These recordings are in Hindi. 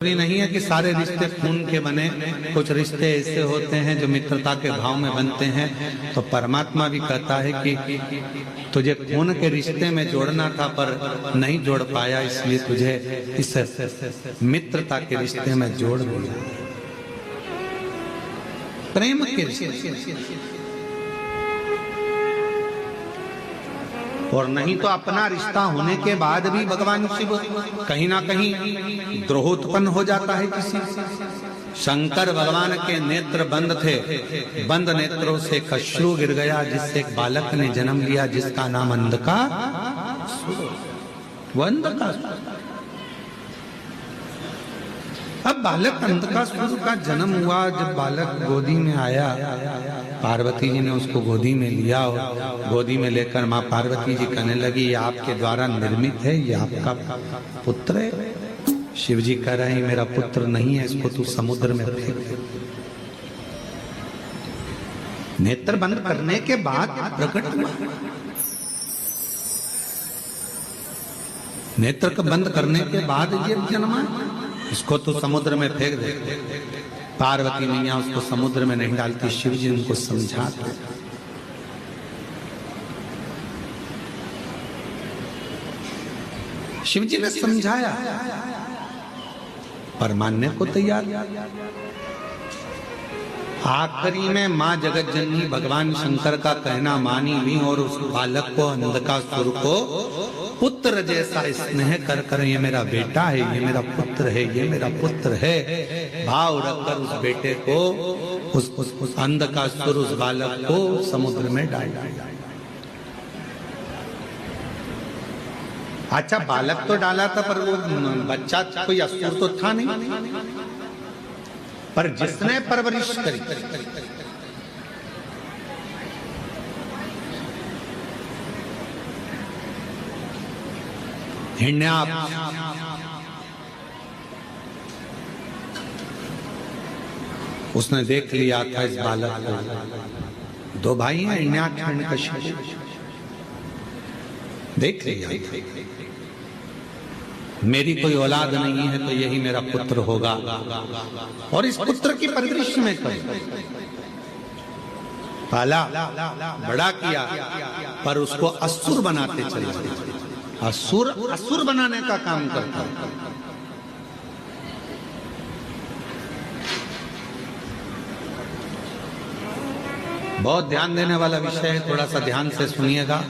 जरूरी नहीं है कि सारे रिश्ते खून के बने, कुछ रिश्ते ऐसे होते हैं जो मित्रता के भाव में बनते हैं। तो परमात्मा भी कहता है कि तुझे खून के रिश्ते में जोड़ना था पर नहीं जोड़ पाया, इसलिए तुझे इस मित्रता के रिश्ते में जोड़ दिया, प्रेम के रिश्ते। और नहीं तो अपना रिश्ता होने के बाद भी भगवान शिव कहीं ना कहीं द्रोह उत्पन्न हो जाता है किसी। शंकर भगवान के नेत्र बंद थे, बंद नेत्रों से एक अश्रु गिर गया, जिससे एक बालक ने जन्म लिया जिसका नाम अंधकासुर। अब बालक अंधकासुर का जन्म हुआ। जब बालक गोदी में आया, पार्वती जी ने उसको गोदी में लिया और गोदी में लेकर माँ पार्वती जी कहने लगी, ये आपके द्वारा निर्मित है, ये आपका पुत्र है। शिव जी कह रहे हैं मेरा पुत्र नहीं है, इसको तू समुद्र में फेंक दे। नेत्र बंद करने के बाद प्रकट हुआ। नेत्र को बंद करने के बाद ये जन्मा, इसको तो समुद्र में फेंक दे। पार्वती मैया उसको समुद्र में नहीं डालती, शिव जी उनको समझाते। शिव जी ने समझाया पर मानने को तैयार। आखिरी में माँ जगत जननी भगवान शंकर का कहना मानी भी और उस बालक को, अंधकासुर को पुत्र जैसा स्नेह कर कर, ये मेरा बेटा है, ये मेरा पुत्र है, ये मेरा पुत्र है भाव रखकर उस बेटे को, उस अंधकासुर, उस बालक को समुद्र में डाल दिया। अच्छा, बालक तो डाला था पर वो बच्चा कोई असुर तो था नहीं, पर जिसने परवरिश करी, हिरण्याक्ष, उसने देख लिया था इस बालक को। दो भाई हैं, हिरण्याक्ष हिरण्यकशिपु, देख लिया था मेरी कोई औलाद नहीं है तो यही मेरा पुत्र होगा, और इस पुत्र की परवरिश में कर पाला, बड़ा किया, पर उसको असुर बनाते चले गए। असुर बनाने का काम करता है। बहुत ध्यान देने वाला विषय है, थोड़ा सा ध्यान से सुनिएगा।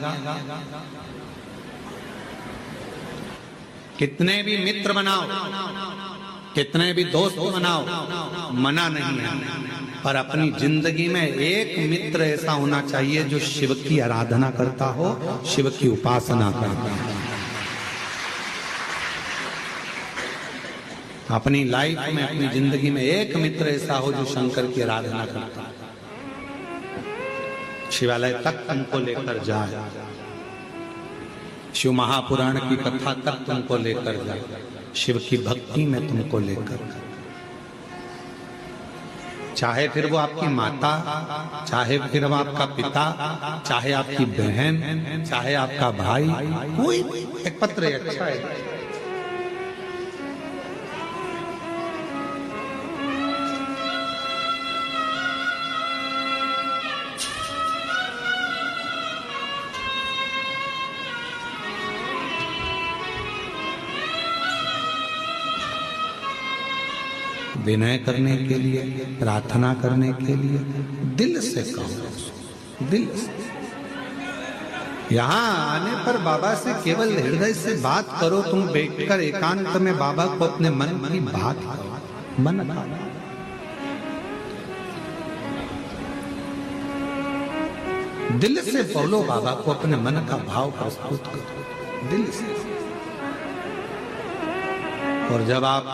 कितने भी मित्र बनाओ, कितने भी दोस्त बनाओ, मना नहीं है, पर अपनी जिंदगी में एक मित्र ऐसा होना चाहिए जो शिव की आराधना करता हो, शिव की उपासना करता हो। अपनी लाइफ में, अपनी जिंदगी में एक मित्र ऐसा हो जो शंकर की आराधना करता है, शिवालय तक तुमको लेकर जाए, शिव महापुराण की कथा तक तुमको लेकर जाए, शिव की भक्ति में तुमको लेकर, चाहे फिर वो आपकी माता, चाहे फिर वो आपका पिता, चाहे आपकी बहन, चाहे आपका भाई, कोई एक पत्र अच्छा है। विनय करने के लिए, प्रार्थना करने के लिए दिल से कहो, दिल से। यहाँ आने पर बाबा से केवल हृदय से बात करो। तुम बैठकर एकांत में बाबा को अपने मन की बात करो, मन का दिल से बोलो, बाबा को अपने मन का भाव प्रस्तुत करो दिल से। और जब आप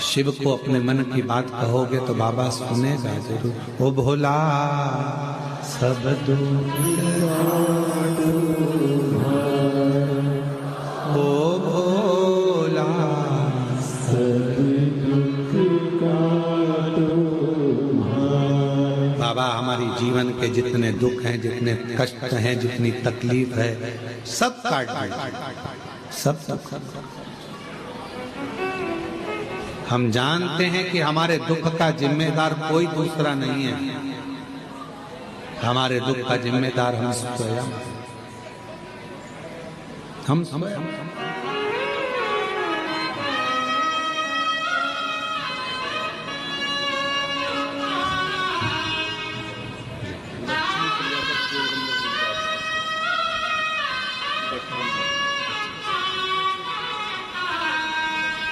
शिव को अपने मन की बात कहोगे तो बाबा सुनेगा जरूर। ओ भोला सब दुख ओ भोला सब दुख का बाबा हमारी जीवन के के जितने दुख हैं, जितने कष्ट हैं, जितनी तकलीफ है, सब काट दिया, सब दुख। हम जानते हैं कि हमारे दुख का जिम्मेदार कोई दूसरा नहीं है, हमारे दुख का जिम्मेदार हम स्वयं, हम स्वयं।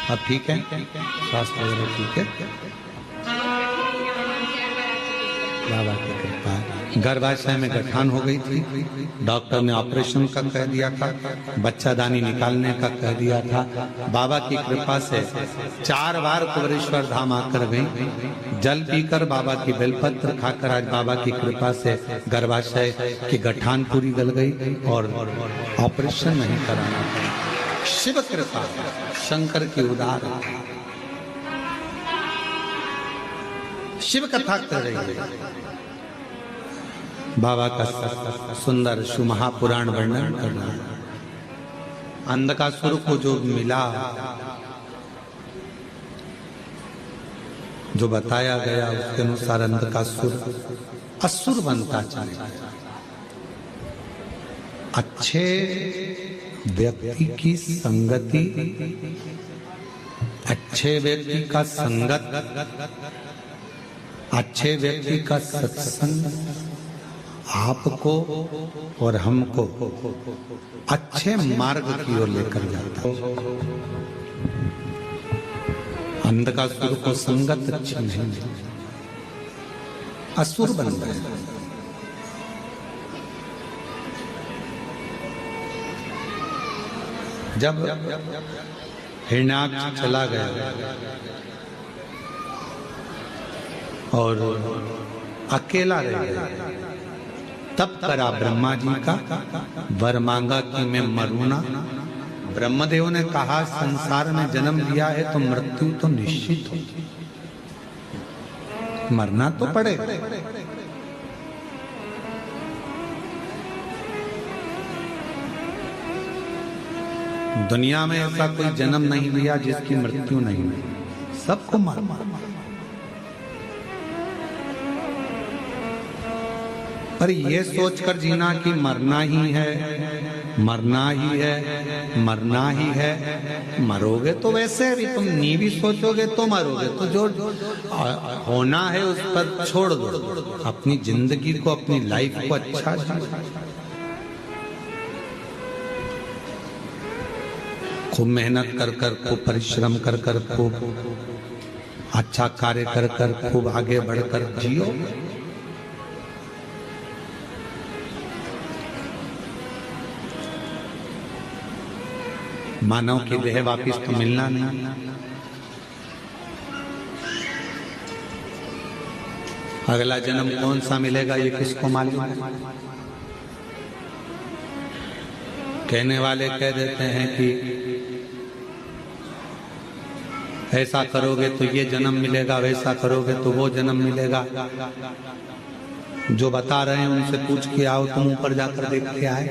अब ठीक है, स्वास्थ्य वगैरह ठीक है, बाबा की कृपा। गर्भाशय में गठान हो गई थी, डॉक्टर ने ऑपरेशन का कह दिया था, बच्चादानी निकालने का कह दिया था। बाबा की कृपा से 4 बार कुबेरेश्वर धाम आकर गई, जल पीकर बाबा की बेलपत्र खाकर आज बाबा की कृपा से गर्भाशय की गठान पूरी गल गई और ऑपरेशन नहीं कराना पड़ा। शिव कृपा, शंकर की उदार, शिव कथा कर रही है, बाबा का सुंदर महापुराण वर्णन करना। अंधकासुर को जो मिला, जो बताया गया उसके अनुसार अंधकासुर असुर बनता चला गया। अच्छे व्यक्ति की संगति, अच्छे व्यक्ति का संगत, अच्छे व्यक्ति का सत्संग आपको और हमको अच्छे मार्ग की ओर लेकर जाता है। अंधकासुर को संगत अच्छी नहीं, असुर बन गए। जब हिरण्याक्ष चला गया और अकेला रह गया, तब करा ब्रह्मा जी का, वर मांगा कि मैं मरूं ना। ब्रह्मदेव ने कहा संसार में जन्म लिया है तो मृत्यु तो निश्चित हो, मरना तो पड़ेगा। दुनिया में ऐसा कोई जन्म नहीं लिया जिसकी मृत्यु नहीं हुई, सबको मरना। पर ये सोचकर जीना कि मरना ही है, मरना ही है, मरना ही है, मरोगे तो वैसे अभी तुम नी भी सोचोगे तो मरोगे, तो जो होना है उस पर छोड़ दो, अपनी जिंदगी को, अपनी लाइफ को अच्छा जियो। खूब मेहनत कर कर, खूब परिश्रम कर कर, खूब अच्छा कार्य कर कर, खूब आगे बढ़कर जियो। मानव की देह वापिस तो मिलना नहीं, अगला जन्म कौन सा मिलेगा ये किसको मालूम है। कहने वाले कह देते हैं कि ऐसा करोगे तो ये जन्म मिलेगा, वैसा करोगे तो वो जन्म मिलेगा। जो बता रहे हैं उनसे पूछ के आओ, तुम ऊपर जाकर देख के आए।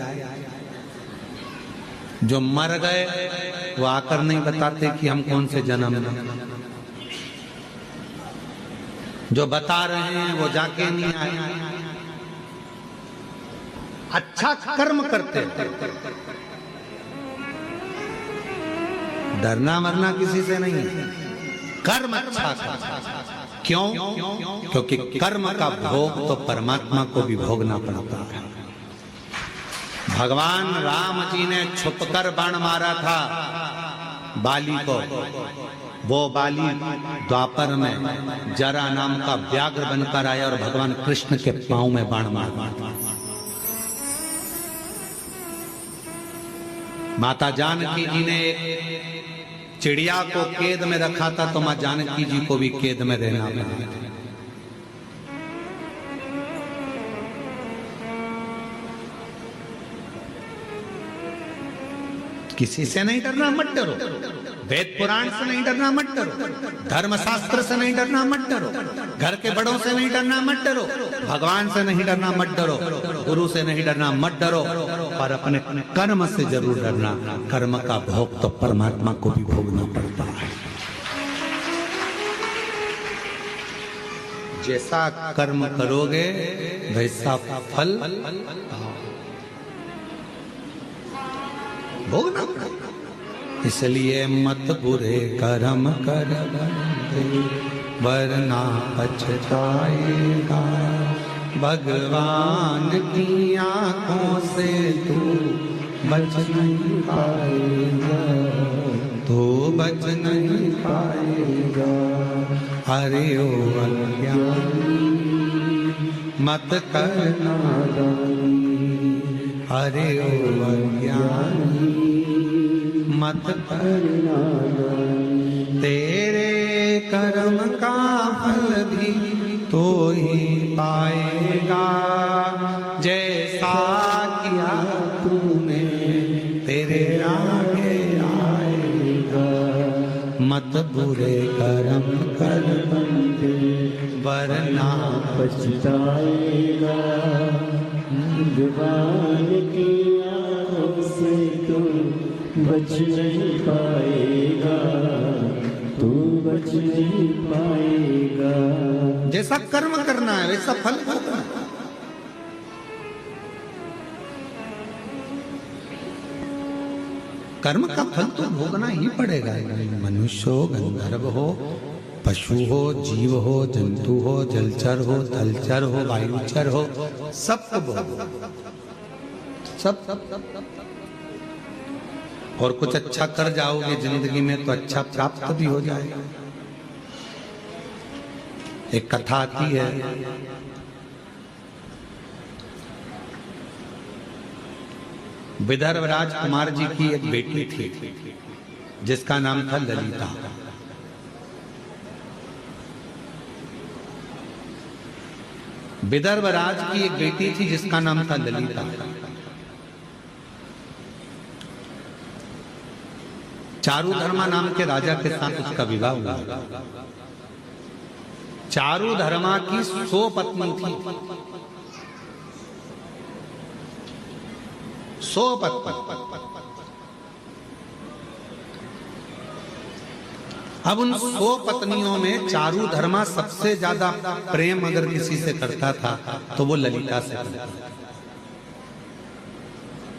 जो मर गए वो आकर नहीं बताते कि हम कौन से जन्म में। जो बता रहे हैं वो जाके नहीं आए। अच्छा कर्म करते, डरना मरना किसी से नहीं है, कर्म अच्छा कर। क्यों? क्योंकि कर्म का भोग तो परमात्मा को भी भोगना पड़ता है। भगवान राम जी ने छुपकर बाण मारा था बाली को। वो बाली द्वापर में जरा नाम का व्याघ्र बनकर आया और भगवान कृष्ण के पांव में बाण मारा। माता जानकी जी ने चिड़िया को कैद में रखा था, तो मां जानकी जी को भी कैद में रहना पड़ा। किसी से नहीं डरना, मत डरो। वेद पुराण से नहीं डरना, मत डरो। धर्मशास्त्र से नहीं डरना, मत डरो। घर के बड़ों से नहीं डरना, मत डरो। भगवान से नहीं डरना, मत डरो। गुरु से नहीं डरना, मत डरो। पर अपने कर्म से जरूर डरना। कर्म का भोग तो परमात्मा को भी भोगना पड़ता है। जैसा कर्म करोगे वैसा फल भोगना पड़ेगा। इसलिए मत बुरे कर्म कर वरना पछताएगा। भगवान की आंखों से तू बच नहीं पाएगा, तू बच नहीं पाएगा। अरे ओ अज्ञानी मत करना दानी, अरे ओ अज्ञानी मत करना दानी। तेरे कर्म का फल भी तो ही पाएगा, जैसा किया तूने तेरे आगे आएगा। मत बुरे कर्म कर बंदे वरना पछताएगा। भगवान की आंखों से तू बच नहीं पाएगा, तू बच नहीं पाएगा। जैसा कर्म करना है वैसा फल भोगना है। कर्म का फल तो भोगना ही पड़ेगा। मनुष्य हो, गंधर्व हो, पशु हो, जीव हो, जंतु हो, जलचर हो, थलचर हो, वायुचर हो, सबको भोगो। सब और कुछ अच्छा कर जाओगे जिंदगी में तो अच्छा प्राप्त भी हो जाएगा। एक कथा आती है, विदर्भ राजकुमार जी की एक बेटी थी जिसका नाम था ललिता। विदर्भ राज की एक बेटी थी जिसका नाम था ललिता। चारुधर्मा नाम के राजा के साथ उसका विवाह हुआ। चारुधर्मा की 100 पत्नी थी, 100 पत्नी। अब उन 100 पत्नियों में चारुधर्मा सबसे ज्यादा प्रेम अगर किसी से करता था तो वो ललिता से करता था।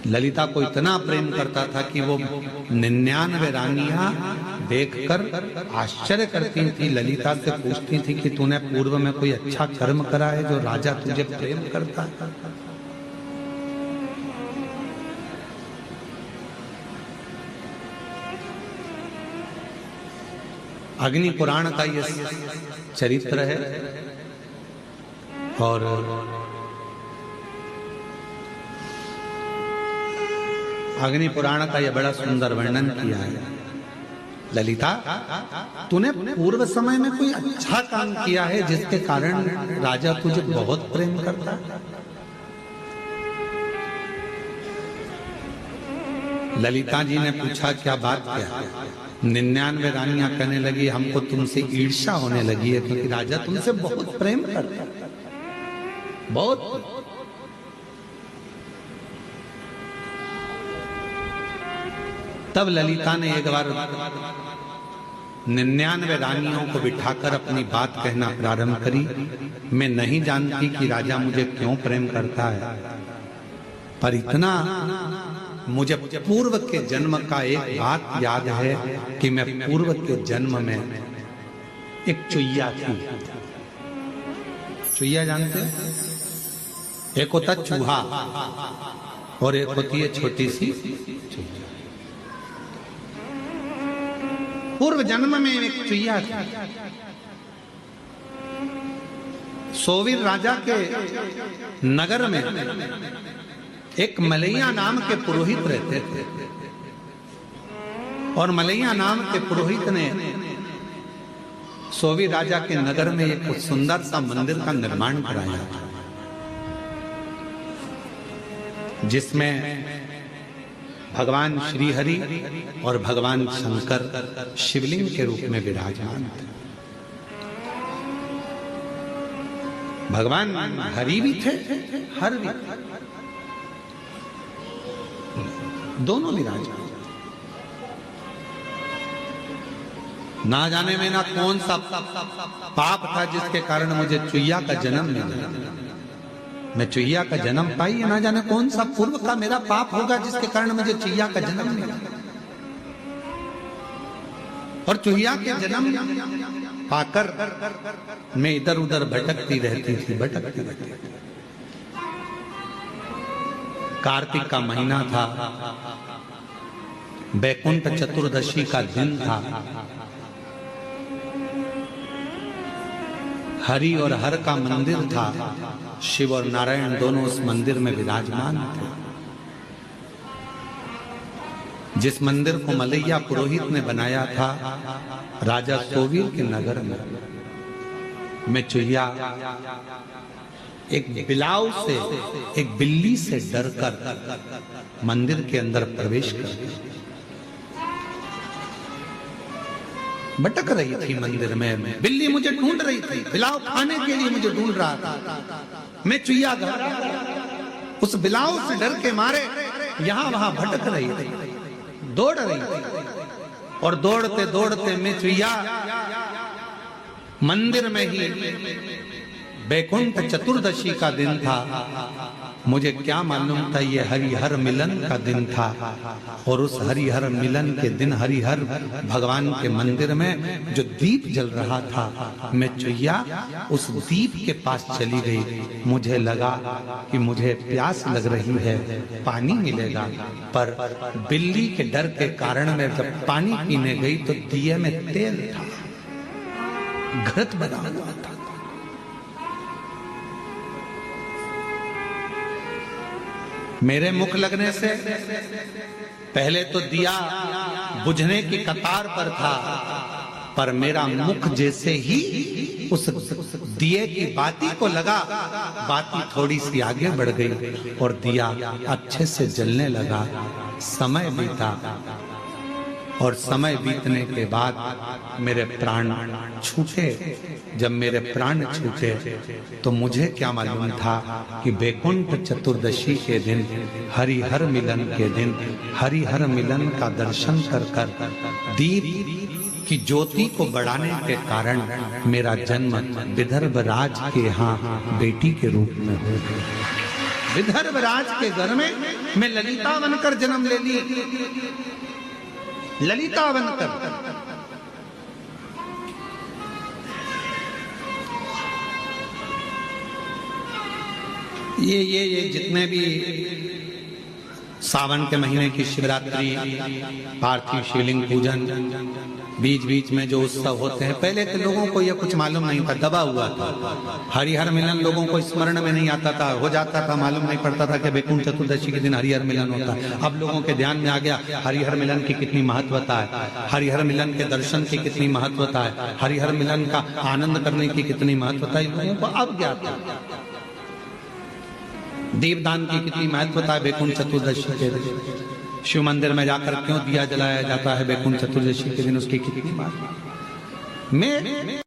ललिता को इतना प्रेम करता था कि वो 99 रानियां देखकर आश्चर्य करती थी। ललिता से पूछती थी कि तूने पूर्व में कोई अच्छा कर्म करा है जो राजा तुझे प्रेम करता है? अग्नि पुराण का ये चरित्र है और अग्नि पुराण का यह बड़ा सुंदर वर्णन किया है। ललिता, तूने पूर्व समय में कोई अच्छा काम किया है जिसके कारण राजा तुझे बहुत प्रेम करता है? ललिता जी ने पूछा, क्या बात क्या है? 99 रानियां कहने लगी, हमको तुमसे ईर्ष्या होने लगी है क्योंकि राजा तुमसे बहुत प्रेम करता है, बहुत। तब ललिता ने एक बार 99 रानियों को बिठाकर अपनी बात कहना प्रारंभ करी। मैं नहीं जानती कि राजा मुझे क्यों प्रेम करता है, पर इतना मुझे पूर्व के जन्म का एक बात याद है कि मैं पूर्व के जन्म में एक चुईया थी। चुईया जानते हैं? एक होता चूहा और एक होती है छोटी सी चुईया। पूर्व जन्म में एक चुईया थी। सोवीर राजा के नगर में एक मलैया नाम के पुरोहित रहते थे और मलैया नाम के पुरोहित ने सोवीर राजा के नगर में एक सुंदर सा मंदिर का निर्माण कराया जिसमें भगवान श्री हरि और भगवान शंकर शिवलिंग के रूप में विराजमान थे। भगवान हरि भी थे, हर भी दोनों विराजमान। ना जाने में ना कौन सा पाप था जिसके कारण मुझे चुईया का जन्म मिला। मैं चुईया का जन्म पाई, ना जाने कौन सा पूर्व का मेरा पाप होगा जिसके कारण मुझे चुईया का जन्म मिला। और चुईया के जन्म पाकर मैं इधर उधर भटकती रहती थी, भटकती रहती थी। कार्तिक का महीना था, बैकुंठ चतुर्दशी का दिन था। हरि और हर का मंदिर था। शिव और नारायण दोनों उस मंदिर में विराजमान थे। जिस मंदिर को मलैया पुरोहित ने बनाया था राजा सोवीर के नगर में, मैं चुईया एक बिलाव से, एक बिल्ली से डरकर मंदिर के अंदर प्रवेश कर गई। भटक रही थी मंदिर में, बिल्ली मुझे ढूंढ रही थी, बिलाव खाने के लिए मुझे ढूंढ रहा था। मैं चुईया उस बिलाव से डर के मारे यहां वहां भटक रही थी, दौड़ रही थी। और दौड़ते दौड़ते मैं चुईया मंदिर में ही, बैकुंठ चतुर्दशी का दिन था। मुझे क्या मालूम था ये हरिहर मिलन का दिन था। और उस हरिहर मिलन के दिन हरिहर भगवान के मंदिर में जो दीप जल रहा था, मैं चुईया उस दीप के पास चली गई। मुझे लगा कि मुझे प्यास लग रही है, पानी मिलेगा। पर बिल्ली के डर के कारण मैं जब पानी पीने गई तो दिए में तेल था, घृत बना हुआ था। मेरे मुख लगने से पहले तो दिया बुझने की कतार पर था, पर मेरा मुख जैसे ही उस दिए की बाती को लगा, बाती थोड़ी सी आगे बढ़ गई और दिया अच्छे से जलने लगा। समय बीता और समय बीतने के बाद मेरे प्राण छूटे। जब मेरे प्राण छूटे तो मुझे क्या मालूम था कि बैकुंठ चतुर्दशी के दिन, हरिहर मिलन के दिन, हरिहर मिलन का दर्शन कर कर दीप की ज्योति को बढ़ाने के कारण मेरा जन्म विदर्भ राज के यहाँ बेटी के रूप में हो गया। विदर्भ राज के घर में मैं ललिता बनकर जन्म ले ली, ललिता बनकर। ये जितने भी सावन के महीने की शिवरात्रि, पार्थिव शिवलिंग पूजन, बीच बीच में जो उत्सव होते हैं, पहले के लोगों को यह कुछ मालूम नहीं था, दबा हुआ था। हरिहर मिलन लोगों को स्मरण में नहीं आता था, हो जाता था, मालूम नहीं पड़ता था कि बैकुंठ चतुर्दशी के दिन हरिहर मिलन होता है। अब लोगों के ध्यान में आ गया हरिहर मिलन की कितनी महत्वता है, हरिहर मिलन के दर्शन की कितनी महत्वता है, हरिहर मिलन का आनंद करने की कितनी महत्वता है, लोगों को अब ज्ञात है। दीपदान की कितनी महत्वता है बैकुंठ चतुर्दशी के दिन। शिव मंदिर में जाकर क्यों दिया जलाया जाता है बैकुंठ चतुर्दशी के दिन, उसकी कितनी बात। मैं